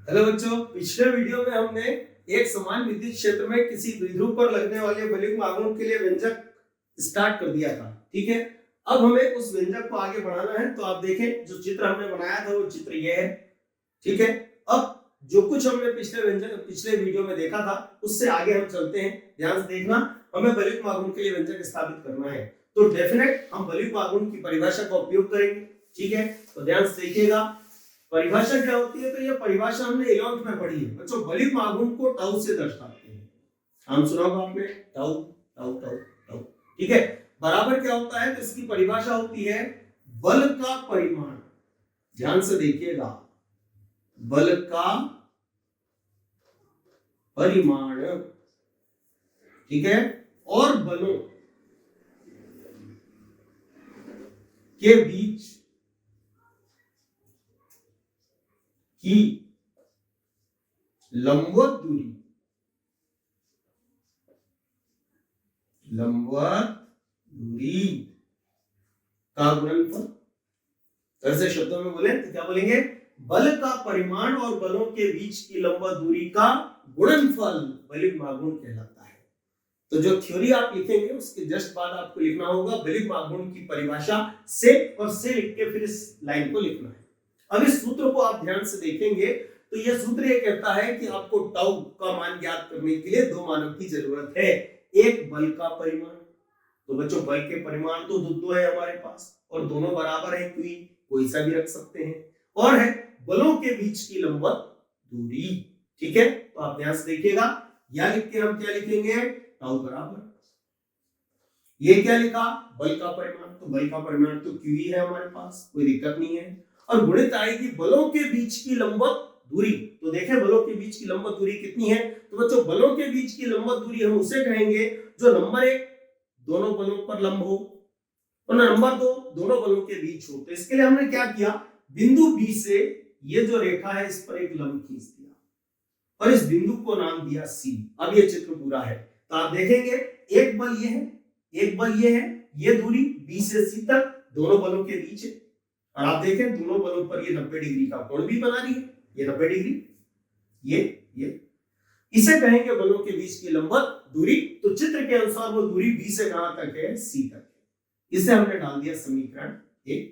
Hello बच्चों, पिछले video में हमने एक समान विद्युत क्षेत्र में किसी द्विध्रुव पर लगने वाले बलिक आघूर्ण के लिए व्यंजक स्टार्ट कर दिया था। ठीक है, अब हमें उस व्यंजक को आगे बढ़ाना है। तो आप देखें, जो चित्र हमने बनाया था वो चित्र ये है। ठीक है, अब जो कुछ हमने पिछले वीडियो में देखा था उससे आगे हम चलते हैं। ध्यान से देखना, हमें बलिक आघूर्ण के लिए व्यंजक स्थापित करना है। तो डेफिनेट हम बलिक आघूर्ण की परिभाषा का उपयोग करेंगे। ठीक है, तो ध्यान से देखिएगा परिभाषा क्या होती है। तो ये परिभाषा हमने 11th में पढ़ी है बच्चों। बलिक आघूर्ण को टाउ से दर्शाते हैं। हम सुना होगा आपने, टाउ टाउ टाउ टाउ। ठीक है, बराबर क्या होता है? तो इसकी परिभाषा होती है बल का परिमाण। ध्यान से देखिएगा, बल का परिमाण। ठीक है, और बलों के बीच की लंबवत दूरी, का गुणनफल। ऐसे शब्दों में बोले तो क्या बोलेंगे? बल का परिमाण और बलों के बीच की लंबवत दूरी का गुणनफल बलिक आघूर्ण कहलाता है। तो जो थ्योरी आप लिखेंगे उसके जस्ट बाद आपको लिखना होगा बलिक आघूर्ण की परिभाषा से, और से लिख के फिर इस लाइन को लिखना है। अब इस सूत्र को आप ध्यान से देखेंगे तो यह सूत्र ये कहता है कि आपको टाउ का मान ज्ञात करने के लिए दो मानों की जरूरत है। एक बल का परिमाण, तो बच्चों बल के परिमाण तो दो है हमारे पास और दोनों बराबर है, कोई सा भी रख सकते हैं। और है बलों के बीच की लंबवत दूरी। ठीक है, तो आप ध्यान से देखिएगा, या लिख के हम क्या लिखेंगे? टाउ बराबर, ये क्या लिखा? बल का परिमाण। तो बल का परिमाण तो क्यू ही है हमारे पास, कोई दिक्कत नहीं है। और गुणित आएगी बलों के बीच की लंबवत दूरी। तो देखें बलों के बीच की लंबवत दूरी कितनी है? तो बच्चों बलों के बीच की लंबवत दूरी हम उसे कहेंगे जो नंबर 1 दोनों बलों पर लंब हो और नंबर 2 दोनों बलों के बीच हो। तो इसके लिए हमने क्या किया? बिंदु बी से ये जो रेखा है इस पर एक लंब खींच दिया और इस बिंदु को नाम दिया सी। अब ये चित्र पूरा है। तो आप देखेंगे एक बल ये है, एक बल ये है, ये दूरी बी से सी तक दोनों बलों के बीच है। और आप देखें दोनों बलों पर ये 90 डिग्री का कोण भी बना रही है, ये 90 डिग्री, ये इसे कहेंगे बलों के बीच की लंबवत दूरी। तो चित्र के अनुसार वो दूरी बी से कहां तक है? सी तक है। इसे हमने डाल दिया समीकरण 1।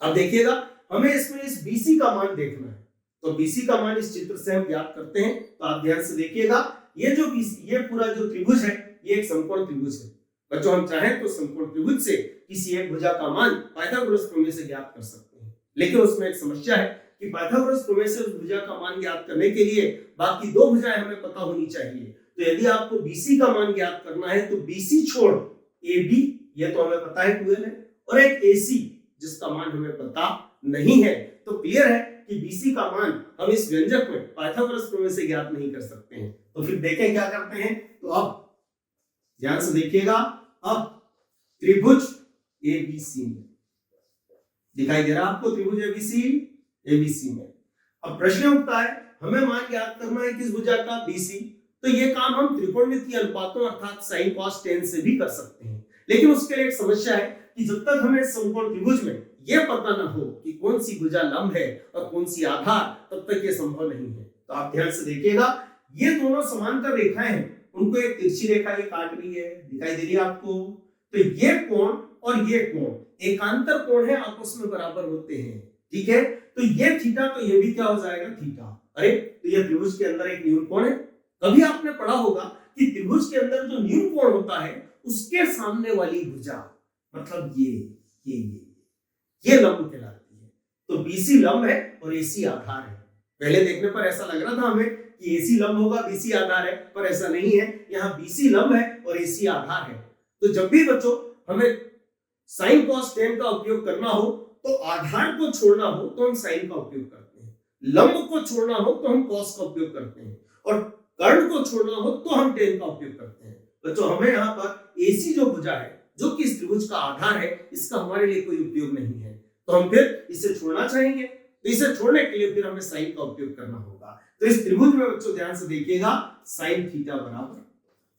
अब देखिएगा हमें इसमें इस BC का मान देखना है। तो BC का मान इस चित्र से हम ज्ञात करते हैं। तो आप ध्यान से देखिएगा, ये जो BC, ये पूरा जो त्रिभुज है ये एक समकोण त्रिभुज है। बच्चों हम चाहें तो समकोण त्रिभुज से किसी एक भुजा का मान पाइथागोरस प्रमेय से ज्ञात कर सकते हैं, लेकिन उसमें एक समस्या है कि पाइथागोरस प्रमेय से उस भुजा का मान ज्ञात करने के लिए बाकी दो भुजाएं हमें पता होनी चाहिए। तो यदि आपको BC का मान ज्ञात करना है तो BC छोड़ AB, ये तो हमें पता है 12 है, और एक AC जिसका मान हमें पता नहीं है। तो क्लियर है कि BC का मान हम इस व्यंजक में पाइथागोरस प्रमेय से ज्ञात नहीं कर सकते हैं। तो फिर देखें क्या करते हैं। तो अब ध्यान से देखिएगा, अब त्रिभुज ABC में दिखाई दे रहा आपको, त्रिभुज ABC में अब प्रश्न उठता है हमें मान ज्ञात करना है किस भुजा का? BC। तो ये काम हम त्रिकोणमितीय अनुपातों अर्थात sin cos tan से भी कर सकते हैं, लेकिन उसके लिए एक समस्या है कि जब तक हमें समकोण त्रिभुज में यह पता ना हो कि कौन सी भुजा लंब है और कौन सी आधार, तब तक ये संभव नहीं है। तो आप ध्यान से देखिएगा, ये दोनों समांतर रेखाएं हैं, उनको एक तिरछी रेखा ये काट रही है, दिखाई दे रही है आपको। तो ये कोण और ये कोण एकांतर कोण है, आपस में बराबर होते हैं। ठीक है, तो ये थीटा, तो ये भी क्या हो जाएगा? थीटा। अरे तो ये त्रिभुज के अंदर एक न्यून कोण है। कभी आपने पढ़ा होगा कि त्रिभुज के अंदर जो न्यून कोण होता है उसके सामने वाली भुजा, मतलब ये लंब कहलाती है। तो BC लंब है और AC आधार है। पहले देखने पर ऐसा लग रहा था हमें कि AC लंब होगा BC आधार है, पर ऐसा नहीं है। यहाँ BC लंब है और AC आधार है। तो जब भी बच्चों हमें sin cos tan का उपयोग करना हो तो आधार को छोड़ना हो तो हम sin का उपयोग करते हैं, लंब को छोड़ना हो तो हम cos का उपयोग करते हैं, और कर्ण को छोड़ना हो तो हम tan का उपयोग करते हैं। बच्चों हमें यहाँ पर AC जो भुजा है, जो कि इस त्रिभुज का आधार है, इसका हमारे लिए कोई उपयोग नहीं है। तो हम फिर इसे छोड़ना चाहेंगे, तो इसे छोड़ने के लिए फिर हमें साइन का उपयोग करना होगा। तो इस त्रिभुज में बच्चों ध्यान से देखिएगा, साइन थीटा बराबर,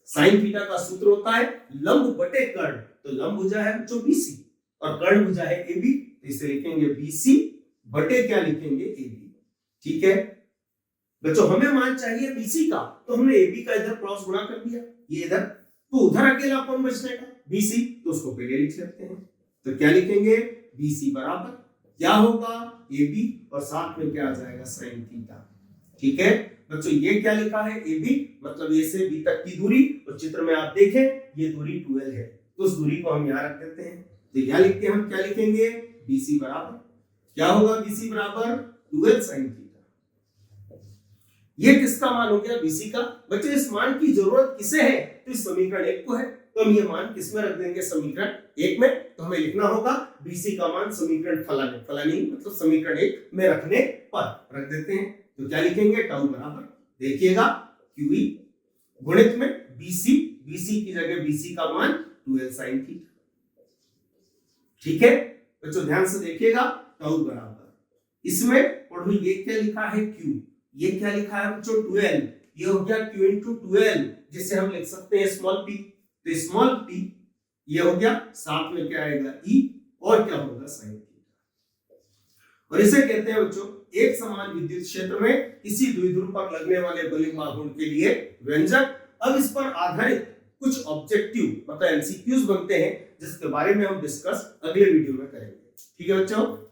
साइन थीटा का सूत्र होता है लंब बटे कर्ण। तो लंब भुजा है बच्चों BC और कर्ण भुजा है AB, तो इसे लिखेंगे BC बटे क्या लिखेंगे? AB। ठीक है बच्चों, हमें मान चाहिए बीसी का, तो हमने एबी का इधर क्रॉस गुणा कर दिया, ये इधर, तो उधर अकेला कौन बचनेगा, बीसी, तो उसको पहले लिख लेते हैं। तो क्या लिखेंगे, बीसी बराबर क्या होगा, एबी, और साथ में क्या आ जाएगा, साइन थीटा। ठीक है बच्चों, ये क्या लिखा है, एबी, मतलब ए से बी तक की दूरी, और चित्र में आप देखें ये दूरी 12 है, तो उस दूरी को हम यहाँ रख देते हैं। तो यहाँ लिख के हम क्या लिखेंगे, बीसी बराबर क्या होगा, बीसी बराबर 12 साइन थीटा। ये किसका मान हो गया, बीसी का। बच्चों इस मान की जरूरत किसे है, तो इस समीकरण 1 को है, तो हम ये मान किस में रख देंगे, समीकरण 1 में। तो हमें लिखना होगा बीसी का मान समीकरण फलाने, फलानी मतलब समीकरण 1 में रखने पर रख देते हैं। तो क्या लिखेंगे, टाउ बराबर, देखिएगा क्यूई गुणित में बीसी, बीसी की जगह बीसी का मान 12 साइन थीटा। ठीक है बच्चों, ध्यान से देखिएगा, टाउ बराबर इसमें पढ़ो, ये क्या लिखा है, क्यू, ये क्या लिखा है बच्चों, 12, ये हो गया q इंटू 12, जिसे हम लिख सकते हैं स्मॉल p, तो स्मॉल p ये हो गया, साथ में क्या आएगा e, और क्या होगा, साइन थीटा। और इसे कहते हैं बच्चों एक समान विद्युत क्षेत्र में किसी द्विध्रुव पर लगने वाले बलिंग आघूर्ण के लिए व्यंजक। अब इस पर आधारित कुछ ऑब्जेक्टिव मतलब एमसीक्यूज बनते हैं, जिसके बारे में हम डिस्कस अगले वीडियो में करेंगे। ठीक है बच्चों।